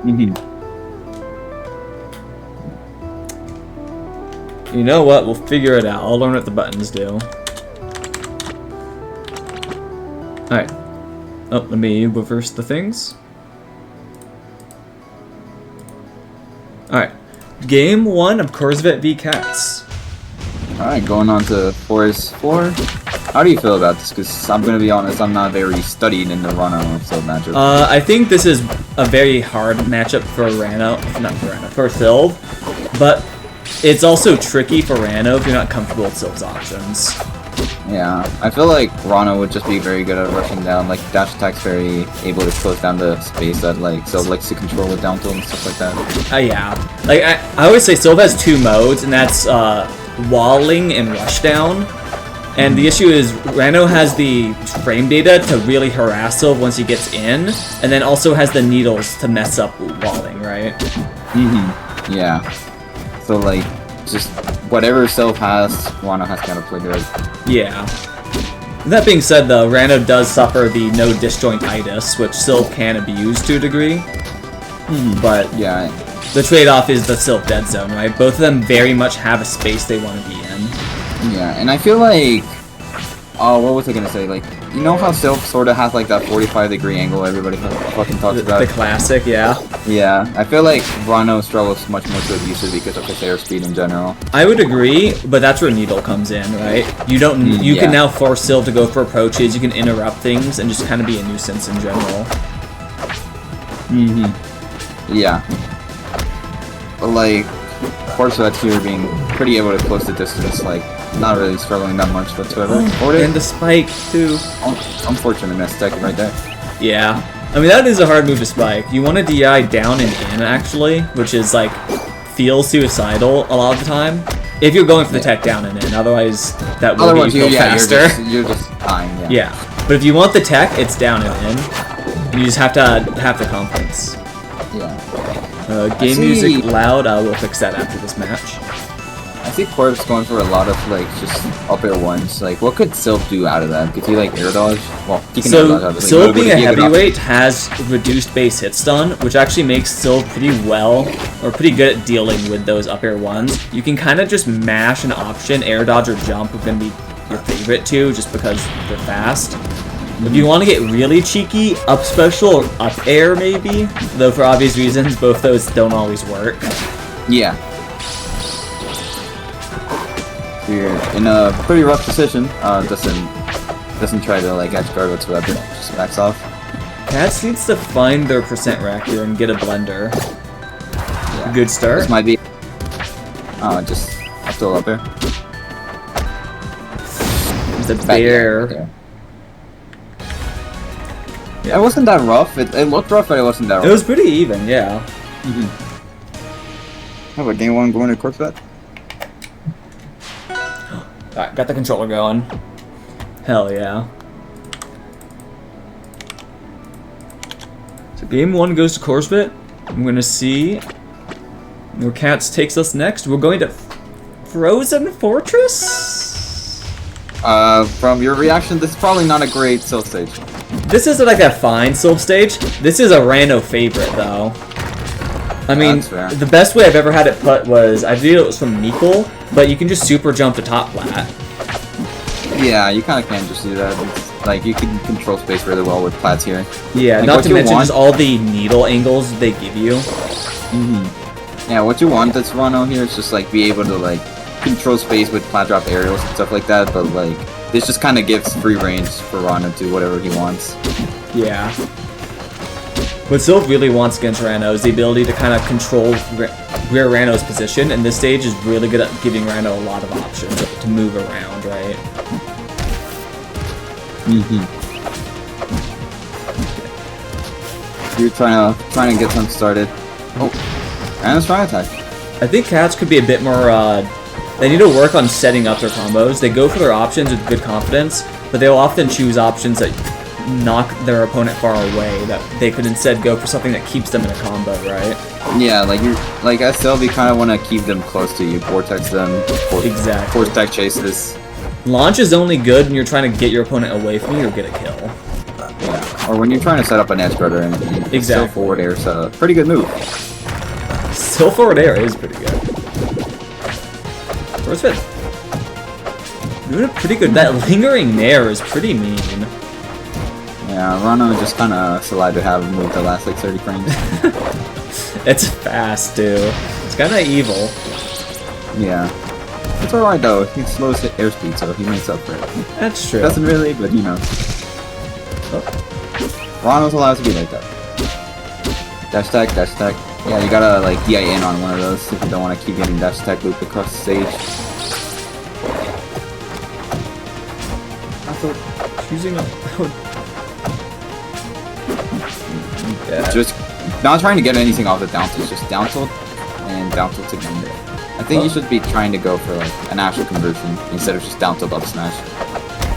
Mm-hmm. You know what? We'll figure it out. I'll learn what the buttons do. Alright. Oh, let me reverse the things. Alright. Game 1 of corpsvette v Katz. Alright, going on to Forest 4. How do you feel about this? Because I'm going to be honest, I'm not very studied in the Ranno matchup. I think this is a very hard matchup for Ranno. Not for Ranno, for Sylv. But it's also tricky for Ranno if you're not comfortable with Sylv's options. Yeah, I feel like Ranno would just be very good at rushing down. Like, dash attack's very able to close down the space that, like, Sylv likes to control with down tilt and stuff like that. Yeah. Like, I always say Sylv has 2 modes, and that's walling and rushdown. And the issue is, Ranno has the frame data to really harass Sylv once he gets in, and then also has the needles to mess up walling, right? Mm-hmm. Yeah. So, like, just whatever Sylv has, Ranno has kind of played good. Yeah. That being said, though, Ranno does suffer the no disjointitis, which Sylv can abuse to a degree. But yeah, the trade-off is the Sylv dead zone, right? Both of them very much have a space they want to be in. Yeah, and I feel like... Oh, what was I gonna say? Like, you know how Sylv sort of has, like, that 45-degree angle everybody fucking talks about? The classic, yeah. Yeah, I feel like Ranno struggles much more to abuse it because of his airspeed in general. I would agree, but that's where Needle comes in, right? You don't. You can now force Sylv to go for approaches, you can interrupt things, and just kind of be a nuisance in general. Yeah. But, like, corpsvette here being pretty able to close the distance, like, not really struggling that much whatsoever. And the spike, too. Unfortunate mistake right there. Yeah. I mean, that is a hard move to spike. You want to DI down and in, actually, which is, like, feels suicidal a lot of the time. If you're going for the tech down and in, otherwise that will be faster. You're just dying, yeah. But if you want the tech, it's down and in. And you just have to have the confidence. Yeah. Game music loud, we'll fix that after this match. I see Corp's going for a lot of, like, just up air ones. Like, what could Sylv do out of that? Could he, like, air dodge? Well, he can air dodge out of it. Sylv being a heavyweight has reduced base hit stun, which actually makes Sylv pretty good at dealing with those up air ones. You can kind of just mash an option, air dodge or jump are going to be your favorite too, just because they're fast. If you want to get really cheeky, up special or up air maybe, though for obvious reasons, both those don't always work. Yeah. You're in a pretty rough position. Doesn't try to like edge guard whatsoever. Just backs off. Katz needs to find their percent rack here and get a blender. Yeah. Good start. This might be. Just still up there. There's a bear. Yeah, it wasn't that rough. It looked rough, but it wasn't that rough. It was pretty even, yeah. How about game 1 going to corpsvette? Alright, got the controller going. Hell yeah. So game 1 goes to corpsvette. I'm gonna see where Katz takes us next. We're going to Frozen Fortress? From your reaction, this is probably not a great Sylv stage. This isn't like a fine Sylv stage. This is a Ranno favorite, though. I mean, the best way I've ever had it put was, I believe it was from Mikkel, but you can just super jump to top flat. Yeah, you kind of can just do that. It's, like, you can control space really well with plats here. Yeah, like, not to mention just all the needle angles they give you. Yeah, what you want that's Ranno here is just, like, be able to, like, control space with plat drop aerials and stuff like that, but, like, this just kind of gives free range for Ranno to do whatever he wants. Yeah. What Sylv really wants against Ranno is the ability to kind of control where Ranno's position, and this stage is really good at giving Ranno a lot of options to move around, right? You're trying to get them started. Oh, Ranno's trying to attack. I think Katz could be a bit more, they need to work on setting up their combos. They go for their options with good confidence, but they'll often choose options that knock their opponent far away, that they could instead go for something that keeps them in a combo, right? Yeah, like as Sylv, you kind of want to keep them close to you, vortex them, exactly. Force tech chases. Launch is only good when you're trying to get your opponent away from you or get a kill. Yeah, or when you're trying to set up an edge guarder and Exactly. Still forward air is a pretty good move. Still forward air is pretty good. Corpsvette doing it pretty good. That lingering nair is pretty mean. Yeah, Ranno just kind of allowed to have a move that lasts like 30 frames. It's fast too. It's kind of evil. Yeah. It's alright though, he slows the airspeed, so he makes up for it. That's true. Doesn't really, but you know. Ranno's allowed to be like that. Dash attack, dash attack. Yeah, you gotta like DI in on one of those if you don't want to keep getting dash attack looped across the stage. Choosing a... yeah. Just not trying to get anything off the down tilt, just down tilt and down tilt again. I think you should be trying to go for like an actual conversion instead of just down tilt up smash.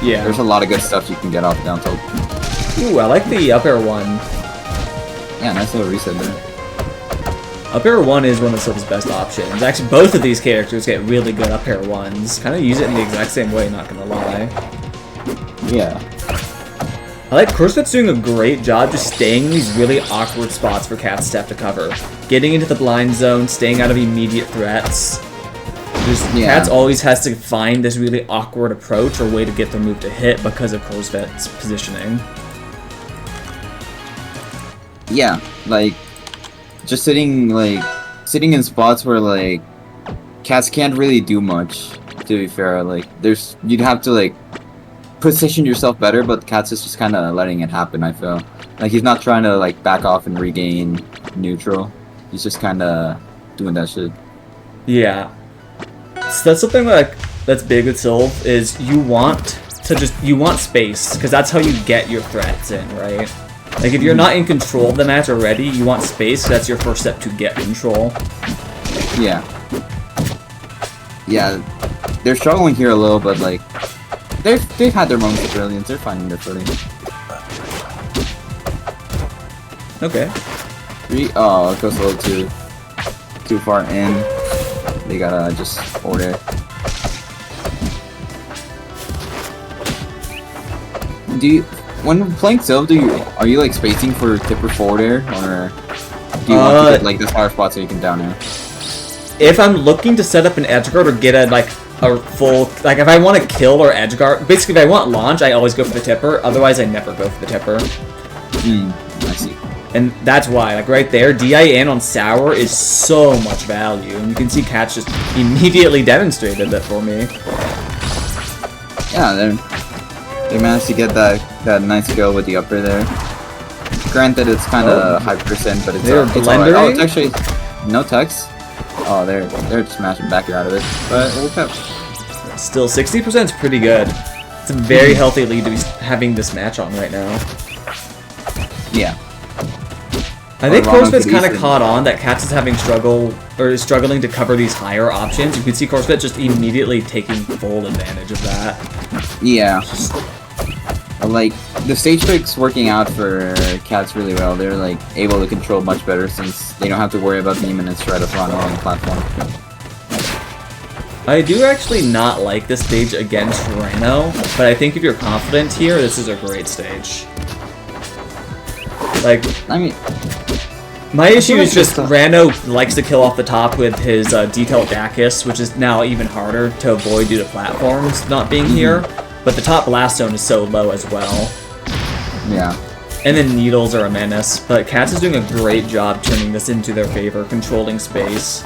Yeah. There's a lot of good stuff you can get off down tilt. Ooh, I like the up air one. Yeah, nice little reset there. Up air one is one of Sylva's best options. Actually, both of these characters get really good up air ones. Kind of use it in the exact same way, not gonna lie. Yeah. I like corpsvette's doing a great job just staying in these really awkward spots for Katz to have to cover. Getting into the blind zone, staying out of immediate threats. Katz always has to find this really awkward approach or way to get their move to hit because of corpsvette's positioning. Yeah, like just sitting in spots where like Katz can't really do much, to be fair. Like you'd have to like position yourself better, but Katz is just kinda letting it happen, I feel. Like he's not trying to like back off and regain neutral. He's just kinda doing that shit. Yeah. So that's something that's big with Sylv is you want space, because that's how you get your threats in, right? Like if you're not in control of the match already, you want space, so that's your first step to get control. Yeah. Yeah. They're struggling here a little, but like they've had their moments of brilliance. They're finding their footing. Okay. Oh, it goes a little too far in. They gotta just order. When playing Sylv, are you like spacing for tipper forward air, or do you want to get like this higher spot so you can down air? If I'm looking to set up an edge guard or get a full, like if I want to kill or edge guard, basically if I want launch, I always go for the tipper. Otherwise, I never go for the tipper. I see. And that's why, like right there, DIN on Sour is so much value, and you can see Katz just immediately demonstrated that for me. Yeah, they managed to get that nice kill with the upper there. Granted, it's kind of high percent, but it's alright. Oh, it's actually no text. Oh, they're just smashing back out of it, but we'll keep. Still, 60% is pretty good. It's a very healthy lead to be having this match on right now. Yeah. I think corpsvette's kind of caught on that Katz is having is struggling to cover these higher options. You can see corpsvette just immediately taking full advantage of that. Yeah. Like the stage pick's working out for Katz really well. They're like able to control much better since they don't have to worry about being in its right of Ranno on the platform. I do actually not like this stage against Ranno, but I think if you're confident here, this is a great stage. Like, I mean, my issue is just Ranno likes to kill off the top with his detailed Dacus, which is now even harder to avoid due to platforms not being here. But the top blast zone is so low as well. Yeah. And then needles are a menace, but Katz is doing a great job turning this into their favor, controlling space.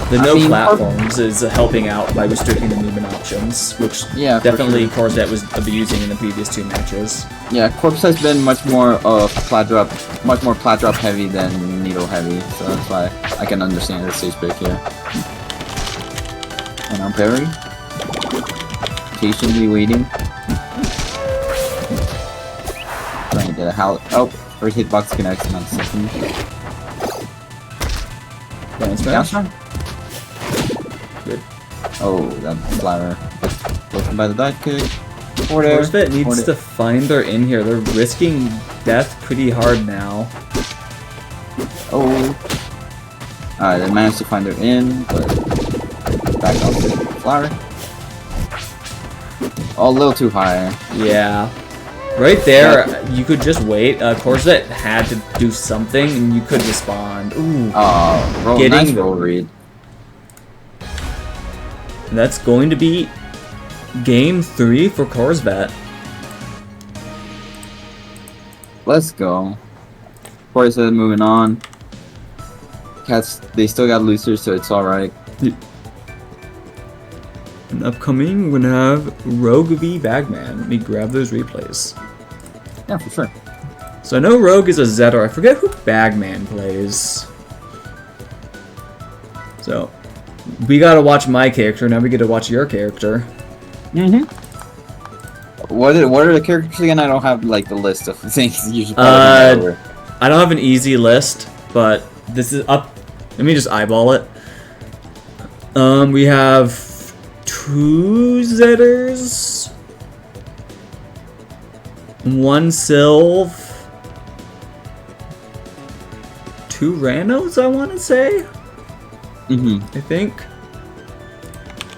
The platforms is helping out by restricting the movement options, which definitely corpsvette was abusing in the previous two matches. Yeah, Corpse has been much more plat drop heavy than needle heavy, so that's why I can understand the stage pick here. And I'm parry. Patiently waiting. Trying to get a first hitbox connects, not second. Down smash? Good. Oh, that flower. Broken by the dive kick. Corpsvette needs to find their in here. They're risking death pretty hard now. Oh. Alright, they managed to find their in, but back off the flower. Oh, a little too high. Yeah. Right there, you could just wait. Corpsvette had to do something, and you could respond. Ooh. Nice roll read. That's going to be game 3 for Corpsvette. Let's go. Corpsvette moving on. Katz, they still got losers, so it's alright. And upcoming, we're gonna have Rogue v Bagman. Let me grab those replays. Yeah, for sure. So I know Rogue is a Zetter. I forget who Bagman plays. So we gotta watch my character. Now we get to watch your character. What are the characters again? I don't have like the list of things you should I don't have an easy list, but this is up. Let me just eyeball it. We have 2 Zetters, 1 Sylv, 2 Rannos, I want to say. I think.